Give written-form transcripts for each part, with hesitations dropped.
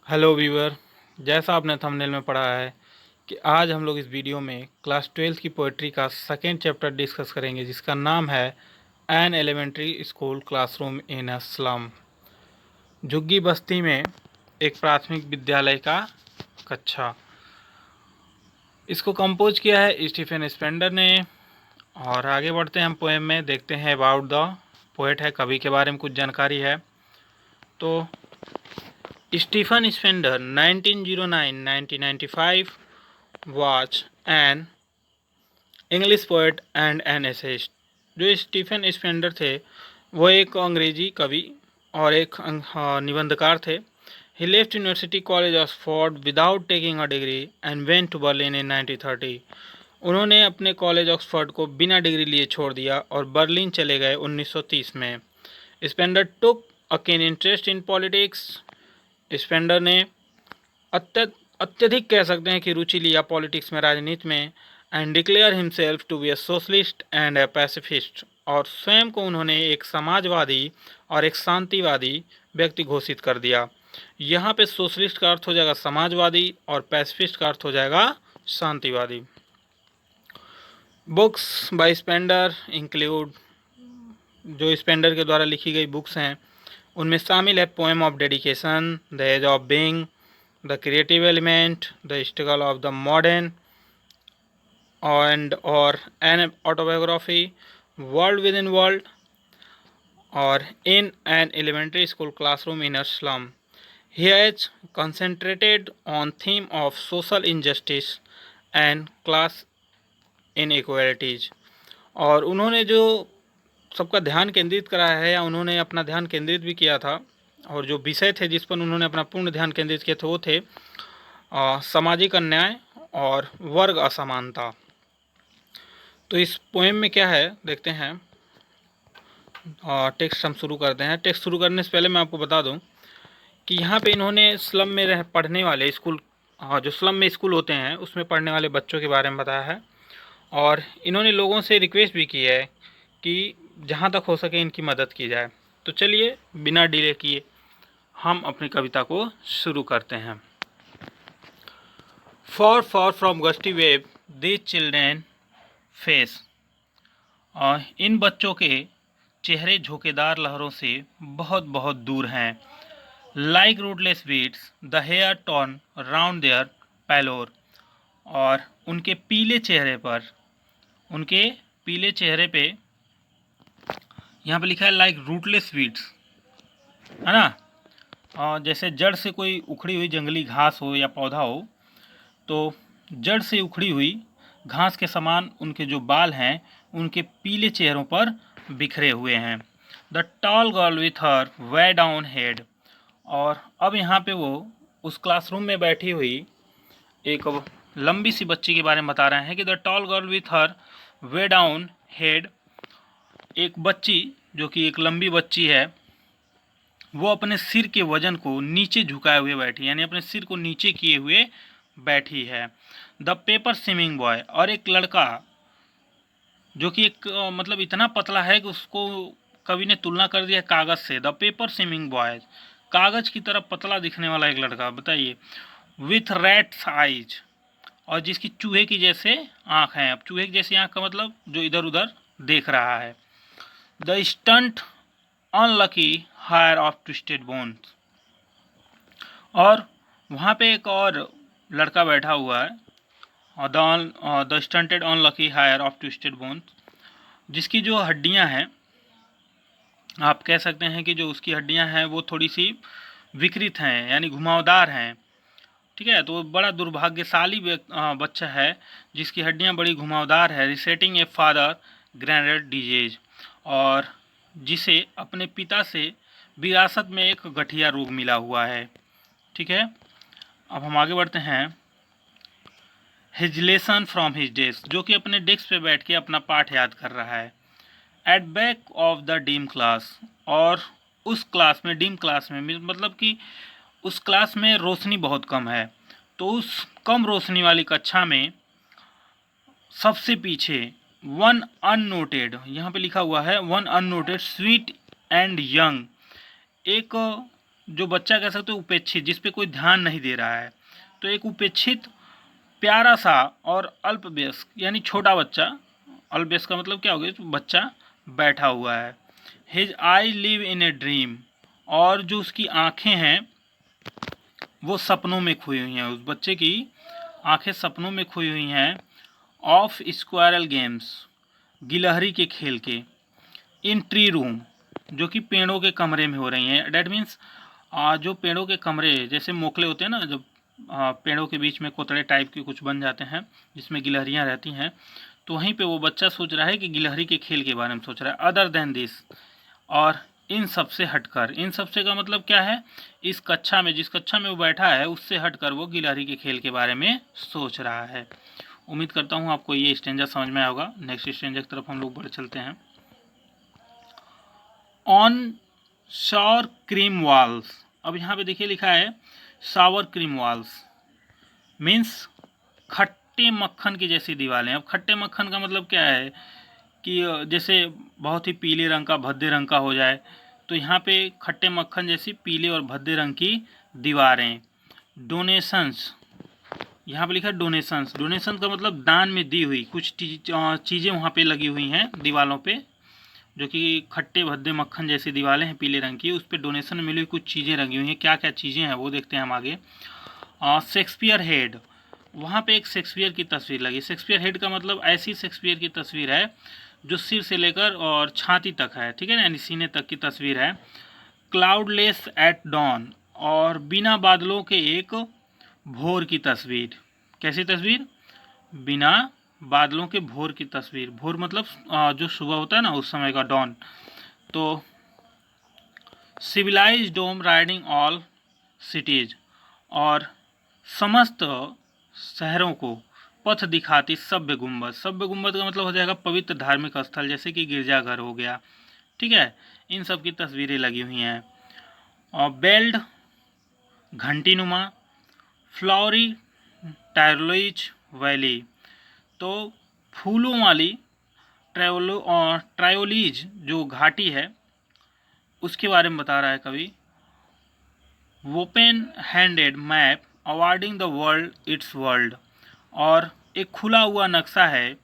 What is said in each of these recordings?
Hello viewer, जैसा आपने thumbnail में पढ़ा है कि आज हम लोग इस वीडियो में क्लास 12th की पोइट्री का सेकेंड चैप्टर डिस्कस करेंगे, जिसका नाम है an elementary school classroom in a slum. झुग्गी बस्ती में एक प्राथमिक विद्यालय का कक्षा। इसको कंपोज किया है स्टीफन स्पेंडर ने। और आगे बढ़ते हैं हम पोएम में, देखते हैं अबाउट द पोएट है, कवि के बारे में कुछ जानकारी है। तो Stephen Spender 1909-1995 was an English poet and an essayist. जो स्टीफन स्पेंडर थे वो एक अंग्रेजी कवि और एक निबंधकार थे। He left University College Oxford without taking a degree and went to Berlin in 1930। उन्होंने अपने कॉलेज ऑक्सफोर्ड को बिना डिग्री लिए छोड़ दिया और बर्लिन चले गए 1930 में। Spender took a keen interest in politics. Spender ने अत्यधिक कह सकते हैं कि रुचि लिया पॉलिटिक्स में, राजनीति में। And declare himself to be a socialist and a pacifist. और स्वयं को उन्होंने एक समाजवादी और एक शांतिवादी व्यक्ति घोषित कर दिया। यहाँ पे सोशलिस्ट का अर्थ हो जाएगा समाजवादी और पैसिफिस्ट का अर्थ हो जाएगा शांतिवादी। बुक्स बाय स्पेंडर इंक्लूड, जो स्पेंडर के द्वारा लिखी गई बुक्स हैं उनमें शामिल है poem of dedication, the age of being, the creative element, the struggle of the modern end और an autobiography, world within world, और in an elementary school classroom in a slum. He has concentrated on theme of social injustice and class inequalities। और उन्होंने जो सबका ध्यान केंद्रित कराया है, या उन्होंने अपना ध्यान केंद्रित भी किया था, और जो विषय थे जिस पर उन्होंने अपना पूर्ण ध्यान केंद्रित किए थे वो थे सामाजिक अन्याय और वर्ग असमानता। तो इस पोएम में क्या है देखते हैं। टेक्स्ट हम शुरू करते हैं। टेक्स्ट शुरू करने से पहले मैं आपको बता दूं कि यहाँ पे इन्होंने स्लम में पढ़ने वाले स्कूल, जो स्लम में स्कूल होते हैं उसमें पढ़ने वाले बच्चों के बारे में बताया है। और इन्होंने लोगों से रिक्वेस्ट भी की है कि जहाँ तक हो सके इनकी मदद की जाए। तो चलिए बिना डिले किए हम अपनी कविता को शुरू करते हैं। For for from gusty wave these children face. और इन बच्चों के चेहरे झोंकेदार लहरों से बहुत बहुत दूर हैं। Like rootless weeds the hair torn round their pallor. और उनके पीले चेहरे पे यहाँ पे लिखा है लाइक रूटलेस वीड्स, है ना। और जैसे जड़ से कोई उखड़ी हुई जंगली घास हो या पौधा हो, तो जड़ से उखड़ी हुई घास के समान उनके जो बाल हैं उनके पीले चेहरों पर बिखरे हुए हैं। The tall girl with her way down head. और अब यहाँ पे वो उस क्लासरूम में बैठी हुई एक लंबी सी बच्ची के बारे में बता रहे हैं कि the tall girl with her way down head, एक बच्ची जो कि एक लंबी बच्ची है, वो अपने सिर के वजन को नीचे झुकाए हुए बैठी, यानी अपने सिर को नीचे किए हुए बैठी है। द पेपर स्विमिंग बॉय, और एक लड़का जो कि एक मतलब इतना पतला है कि उसको कवि ने तुलना कर दिया कागज से। द पेपर स्विमिंग बॉय, कागज की तरह पतला दिखने वाला एक लड़का, बताइए। विथ रैट्स आइज, और जिसकी चूहे की जैसे आँख हैं। अब चूहे की जैसी आँख का मतलब जो इधर उधर देख रहा है। The stunt unlucky heir of twisted bones, और वहाँ पे एक और लड़का बैठा हुआ है, the stunted unlucky heir of twisted bones, जिसकी जो हड्डियाँ हैं, आप कह सकते हैं कि जो उसकी हड्डियाँ हैं वो थोड़ी सी विकृत हैं, यानी घुमावदार हैं, ठीक है। तो बड़ा दुर्भाग्यशाली बच्चा है जिसकी हड्डियाँ बड़ी घुमावदार है। Resetting a father granted disease, और जिसे अपने पिता से विरासत में एक गठिया रोग मिला हुआ है, ठीक है। अब हम आगे बढ़ते हैं। His lesson from his desk, जो कि अपने डेस्क पे बैठ के अपना पाठ याद कर रहा है। At back of the dim class, और उस क्लास में, डीम क्लास में मतलब कि उस क्लास में रोशनी बहुत कम है, तो उस कम रोशनी वाली कक्षा में सबसे पीछे वन अननोटेड, यहाँ पे लिखा हुआ है one unnoted sweet and young, एक जो बच्चा कह सकते हो उपेक्षित, जिस पे कोई ध्यान नहीं दे रहा है। तो एक उपेक्षित प्यारा सा और अल्पवयस्क यानी छोटा बच्चा, अल्पवयस्क का मतलब क्या हो गया, तो बच्चा बैठा हुआ है। His I live in a dream, और जो उसकी आंखें हैं वो सपनों में खोई हुई हैं, उस बच्चे की आंखें सपनों में खोई हुई हैं। ऑफ स्क्वायरल गेम्स, गिलहरी के खेल के। इन ट्री रूम, जो कि पेड़ों के कमरे में हो रही हैं। डैट मीन्स जो पेड़ों के कमरे जैसे मोखले होते हैं ना, जो पेड़ों के बीच में कोतड़े टाइप के कुछ बन जाते हैं जिसमें गिलहरियां रहती हैं, तो वहीं पे वो बच्चा सोच रहा है कि गिलहरी के खेल के बारे में सोच रहा है। अदर देन दिस, और इन सब से हटकर। इन सब से का मतलब क्या है, इस कक्षा में, जिस कक्षा में वो बैठा है उससे हटकर वो गिलहरी के खेल के बारे में सोच रहा है। उम्मीद करता हूँ आपको ये स्टेंजा समझ में आया होगा। नेक्स्ट स्टेंजा की तरफ हम लोग बढ़ चलते हैं। ऑन शावर क्रीम वॉल्स, अब यहाँ पे देखिए लिखा है शावर क्रीम वॉल्स, मीन्स खट्टे मक्खन की जैसी दीवारें। अब खट्टे मक्खन का मतलब क्या है कि जैसे बहुत ही पीले रंग का, भद्दे रंग का हो जाए, तो यहाँ पे खट्टे मक्खन जैसी पीले और भद्दे रंग की दीवारें। डोनेशंस, यहाँ पे लिखा है डोनेशंस। डोनेशन का मतलब दान में दी हुई कुछ चीज़ें वहाँ पे लगी हुई हैं दीवारों पे, जो कि खट्टे भद्दे मक्खन जैसी दीवारें हैं पीले रंग की, उस पर डोनेशन में मिली हुई कुछ चीज़ें लगी हुई हैं। क्या क्या चीज़ें हैं वो देखते हैं हम आगे। शेक्सपियर हेड, वहाँ पे एक शेक्सपियर की तस्वीर लगी। शेक्सपियर हेड का मतलब ऐसी शेक्सपियर की तस्वीर है जो सिर से लेकर और छाती तक है, ठीक है ना, यानी सीने तक की तस्वीर है। क्लाउडलेस एट डॉन, और बिना बादलों के एक भोर की तस्वीर। कैसी तस्वीर, बिना बादलों के भोर की तस्वीर। भोर मतलब जो सुबह होता है ना उस समय का, डॉन। तो सिविलाइज डोम राइडिंग ऑल सिटीज, और समस्त शहरों को पथ दिखाती सभ्य गुंबद। सभ्य गुंबद का मतलब हो जाएगा पवित्र धार्मिक स्थल, जैसे कि गिरजाघर हो गया, ठीक है। इन सब की तस्वीरें लगी हुई हैं। और बेल्ड घंटीनुमा, फ्लावरी टायरोलिज वैली, तो फूलों वाली ट्रायोलीज जो घाटी है उसके बारे में बता रहा है कवि। Open handed map awarding the world it's world, और एक खुला हुआ नक्शा है।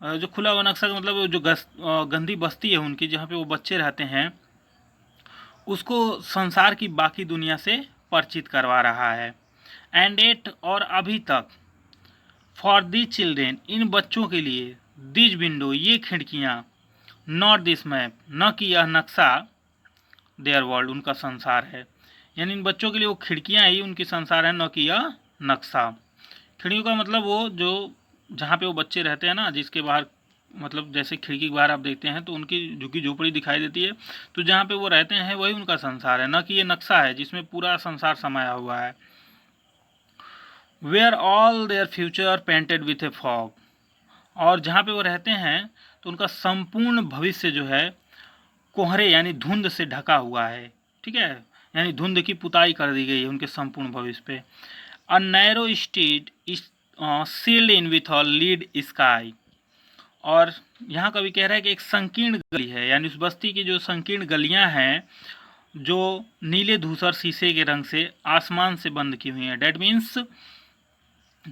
जो खुला हुआ नक्शा का मतलब जो गंदी बस्ती है उनकी, जहाँ पे वो बच्चे रहते हैं, उसको संसार की बाकी दुनिया से परिचित करवा रहा है। एंड एट, और अभी तक, फॉर दी चिल्ड्रेन, इन बच्चों के लिए, दिस विंडो, ये खिड़कियाँ, नॉट दिस मैप, न कि यह नक्शा, देयर वर्ल्ड, उनका संसार है। यानी इन बच्चों के लिए वो खिड़कियाँ ही उनकी संसार है, न कि यह नक्शा। खिड़कियों का मतलब वो जो जहाँ पे वो बच्चे रहते हैं ना, जिसके बाहर मतलब जैसे खिड़की के बाहर आप देखते हैं तो उनकी झुग्गी झोपड़ी दिखाई देती है, तो जहाँ पे वो रहते हैं वही उनका संसार है, न कि ये नक्शा है जिसमें पूरा संसार समाया हुआ है। Where all their future painted with a fog, और जहाँ पे वो रहते हैं तो उनका संपूर्ण भविष्य जो है कोहरे यानी धुंध से ढका हुआ है, ठीक है, यानी धुंध की पुताई कर दी गई है उनके संपूर्ण भविष्य पे। A narrow street sealed in with a lead sky, और यहाँ कभी कह रहा है कि एक संकीर्ण गली है, यानी उस बस्ती की जो संकीर्ण गलियाँ हैं जो नीले धूसर शीशे के रंग से आसमान से बंद की हुई हैं। डैट मीन्स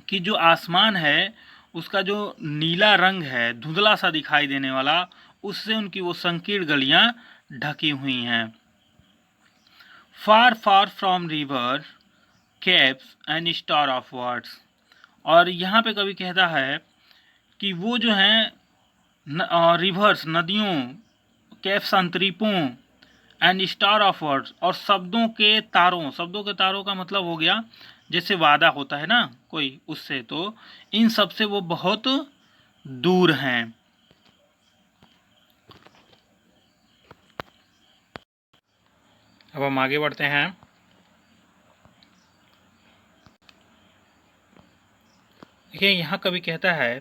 कि जो आसमान है उसका जो नीला रंग है, धुंधला सा दिखाई देने वाला, उससे उनकी वो संकीर्ण गलियां ढकी हुई हैं। Far far from river capes and star of words, और यहाँ पे कभी कहता है कि वो जो हैं रिवर्स, नदियों, केव्स, अंतरीपों, एंड स्टार ऑफ वर्ड्स, और शब्दों के तारों। शब्दों के तारों का मतलब हो गया जैसे वादा होता है ना कोई, उससे, तो इन सब से वो बहुत दूर हैं। अब हम आगे बढ़ते हैं। देखिए यहाँ कभी कहता है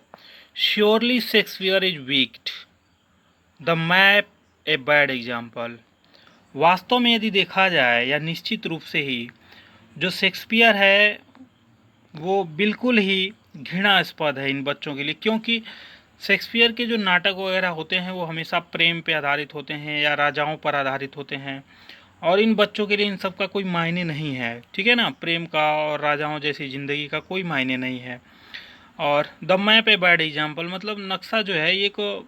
surely Shakespeare is wicked, the map a bad example. वास्तव में यदि देखा जाए, या निश्चित रूप से ही, जो शेक्सपियर है वो बिल्कुल ही घृणास्पद है इन बच्चों के लिए, क्योंकि शेक्सपियर के जो नाटक वगैरह होते हैं वो हमेशा प्रेम पे आधारित होते हैं या राजाओं पर आधारित होते हैं, और इन बच्चों के लिए इन सब का कोई मायने नहीं है, ठीक है ना। प्रेम का और राजाओं जैसी ज़िंदगी का कोई मायने नहीं है। और the map a bad example, मतलब नक्शा जो है ये को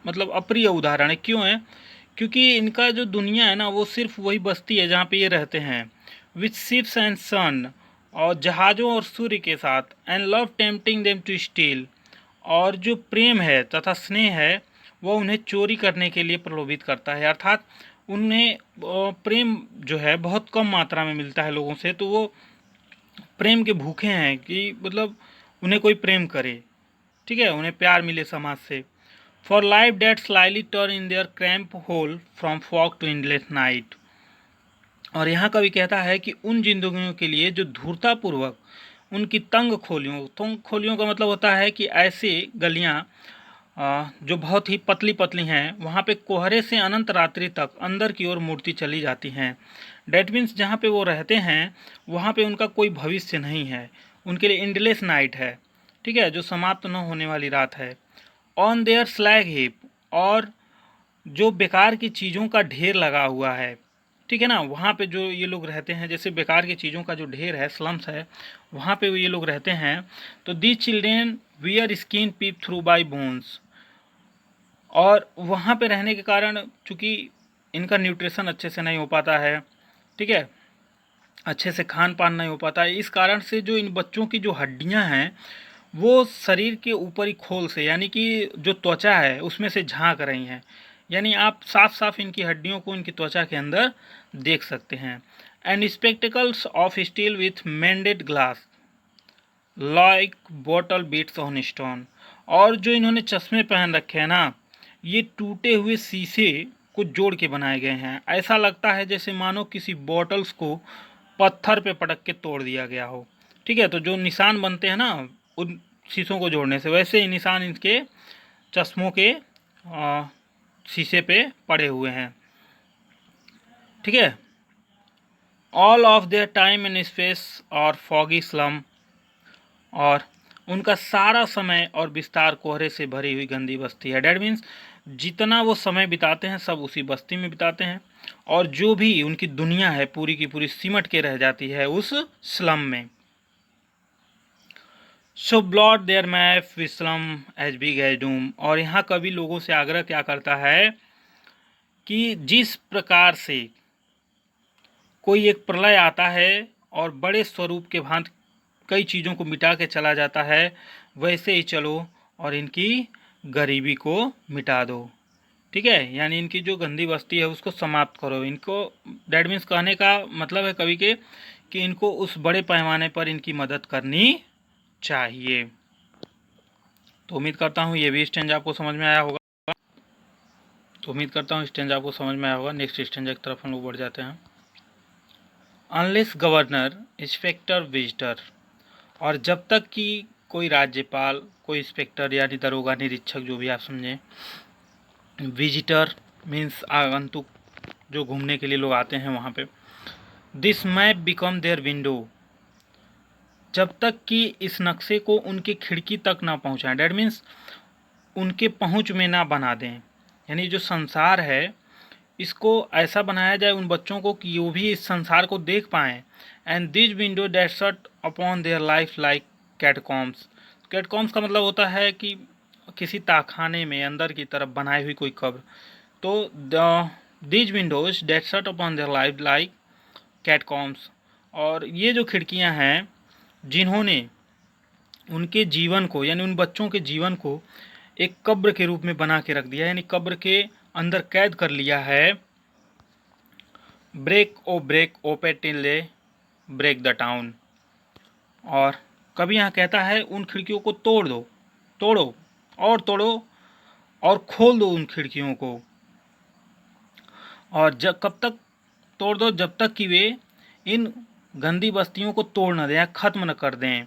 मतलब अप्रिय उदाहरण है। क्यों है? क्योंकि इनका जो दुनिया है ना वो सिर्फ वही बस्ती है जहाँ पे ये रहते हैं, विथ शिप्स एंड सन, और जहाज़ों और सूर्य के साथ, and love tempting them to steal, और जो प्रेम है तथा स्नेह है वो उन्हें चोरी करने के लिए प्रलोभित करता है। अर्थात उन्हें प्रेम जो है बहुत कम मात्रा में मिलता है लोगों से, तो वो प्रेम के भूखे हैं कि मतलब उन्हें कोई प्रेम करे, ठीक है, उन्हें प्यार मिले समाज से। For life that slyly turn in their cramp hole from fog to endless night. और यहाँ कवि कहता है कि उन जिंदगियों के लिए जो धूर्तापूर्वक उनकी तंग खोलियों का मतलब होता है कि ऐसे गलियाँ जो बहुत ही पतली पतली हैं, वहाँ पे कोहरे से अनंत रात्रि तक अंदर की ओर मूर्ति चली जाती हैं। डैट मीन्स जहाँ पे वो रहते हैं वहाँ पे उनका कोई भविष्य नहीं है, उनके लिए एंडलेस नाइट है, ठीक है, जो समाप्त न होने वाली रात है। ऑन देयर स्लैग हिप, और जो बेकार की चीज़ों का ढेर लगा हुआ है, ठीक है ना, वहाँ पे जो ये लोग रहते हैं, जैसे बेकार की चीज़ों का जो ढेर है, स्लम्स है, वहाँ पे ये लोग रहते हैं। तो the children wear skin peep through by bones, और वहाँ पे रहने के कारण चूँकि इनका न्यूट्रिशन अच्छे से नहीं हो पाता है, ठीक है, अच्छे से खान पान नहीं हो पाता है, इस कारण से जो इन बच्चों की जो हड्डियाँ हैं वो शरीर के ऊपरी खोल से, यानी कि जो त्वचा है उसमें से झांक रही हैं, यानी आप साफ साफ इनकी हड्डियों को इनकी त्वचा के अंदर देख सकते हैं। And spectacles of steel with mended glass like bottle bits on stone, और जो इन्होंने चश्मे पहन रखे हैं ना, ये टूटे हुए शीशे को जोड़ के बनाए गए हैं। ऐसा लगता है जैसे मानो किसी बॉटल्स को पत्थर पे पटक के तोड़ दिया गया हो, ठीक है। तो जो निशान बनते हैं ना उन शीशों को जोड़ने से, वैसे ही निशान इनके चश्मों के शीशे पे पड़े हुए हैं, ठीक है। All of their time and space और फॉगी स्लम, और उनका सारा समय और विस्तार कोहरे से भरी हुई गंदी बस्ती है। डैट मीन्स जितना वो समय बिताते हैं सब उसी बस्ती में बिताते हैं, और जो भी उनकी दुनिया है पूरी की पूरी सिमट के रह जाती है उस स्लम में। So blot their map with slum as big as doom, और यहाँ कवि लोगों से आग्रह क्या करता है कि जिस प्रकार से कोई एक प्रलय आता है और बड़े स्वरूप के भांति कई चीज़ों को मिटा के चला जाता है, वैसे ही चलो और इनकी गरीबी को मिटा दो, ठीक है, यानी इनकी जो गंदी बस्ती है उसको समाप्त करो। इनको डैट मीन्स कहने का मतलब है कवि के कि इनको उस बड़े पैमाने पर इनकी मदद करनी चाहिए। तो उम्मीद करता हूँ ये भी स्टेंजा आपको समझ में आया होगा। नेक्स्ट स्टेंजा की तरफ हम लोग बढ़ जाते हैं। अनलेस गवर्नर इंस्पेक्टर विजिटर, और जब तक कि कोई राज्यपाल, कोई इंस्पेक्टर यानी दरोगा निरीक्षक जो भी आप समझें, विजिटर मीन्स आगंतुक जो घूमने के लिए लोग आते हैं वहाँ पे, this map become their window, जब तक कि इस नक्शे को उनकी खिड़की तक ना पहुँचाएं, डैट मीन्स उनके पहुँच में ना बना दें, यानी जो संसार है इसको ऐसा बनाया जाए उन बच्चों को कि वो भी इस संसार को देख पाएँ। And this window that shut upon their life like catacombs, catacombs का मतलब होता है कि किसी ताखाने में अंदर की तरफ बनाई हुई कोई कब्र। तो this windows that shut upon their life like catacombs, और ये जो खिड़कियां हैं जिन्होंने उनके जीवन को, यानी उन बच्चों के जीवन को एक कब्र के रूप में बना के रख दिया, यानी कब्र के अंदर कैद कर लिया है। Break open till they break the town, और कभी यहाँ कहता है उन खिड़कियों को तोड़ो और खोल दो उन खिड़कियों को, और जब कब तक तोड़ दो, जब तक कि वे इन गंदी बस्तियों को तोड़ न दें या ख़त्म न कर दें,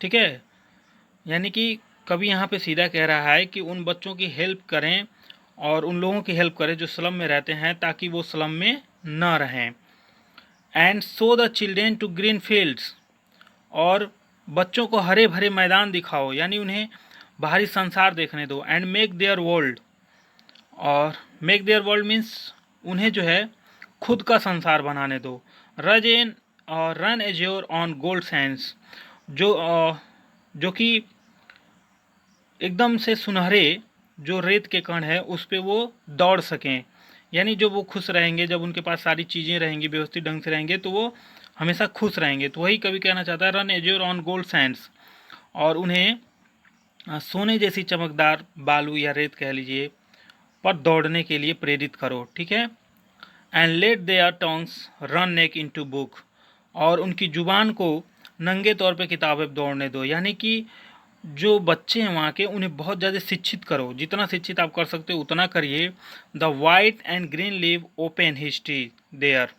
ठीक है। यानी कि कभी यहाँ पे सीधा कह रहा है कि उन बच्चों की हेल्प करें और उन लोगों की हेल्प करें जो स्लम में रहते हैं, ताकि वो स्लम में न रहें। And show the children to green fields, और बच्चों को हरे भरे मैदान दिखाओ, यानी उन्हें बाहरी संसार देखने दो। एंड मेक देयर वर्ल्ड, और मेक देयर वर्ल्ड मीन्स उन्हें जो है खुद का संसार बनाने दो। Run azure on gold Sands, जो कि एकदम से सुनहरे जो रेत के कण है उस पे वो दौड़ सकें। यानी जो वो खुश रहेंगे, जब उनके पास सारी चीज़ें रहेंगी, व्यवस्थित ढंग से रहेंगे, तो वो हमेशा खुश रहेंगे। तो वही कवि कहना चाहता है, run azure on gold Sands, और उन्हें सोने जैसी चमकदार बालू या रेत कह लीजिए पर दौड़ने के लिए प्रेरित करो। ठीक है। And let their tongues run neck into book, और उनकी जुबान को नंगे तौर पे किताबें दौड़ने दो। यानी कि जो बच्चे हैं वहाँ के, उन्हें बहुत ज़्यादा शिक्षित करो, जितना शिक्षित आप कर सकते हो उतना करिए। The white and green leave open history there,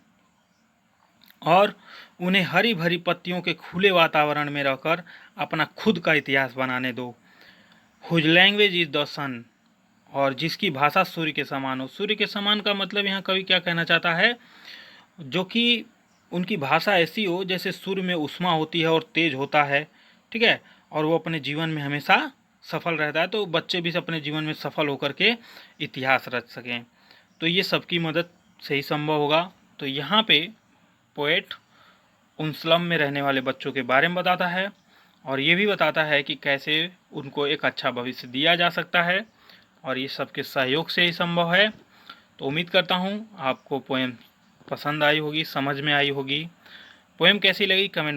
और उन्हें हरी भरी पत्तियों के खुले वातावरण में रहकर अपना खुद का इतिहास बनाने दो। हुज लैंग्वेज इज द सन, और जिसकी भाषा सूर्य के समान हो। सूर्य के समान का मतलब यहाँ कवि क्या कहना चाहता है, जो कि उनकी भाषा ऐसी हो जैसे सूर्य में ऊष्मा होती है और तेज होता है। ठीक है। और वो अपने जीवन में हमेशा सफल रहता है, तो बच्चे भी अपने जीवन में सफल होकर के इतिहास रच सकें। तो ये सबकी मदद से ही संभव होगा। तो यहाँ पे पोएट उन स्लम में रहने वाले बच्चों के बारे में बताता है, और ये भी बताता है कि कैसे उनको एक अच्छा भविष्य दिया जा सकता है, और ये सबके सहयोग से ही संभव है। तो उम्मीद करता हूँ आपको पोएम पसंद आई होगी, समझ में आई होगी। पोएम कैसी लगी कमेंट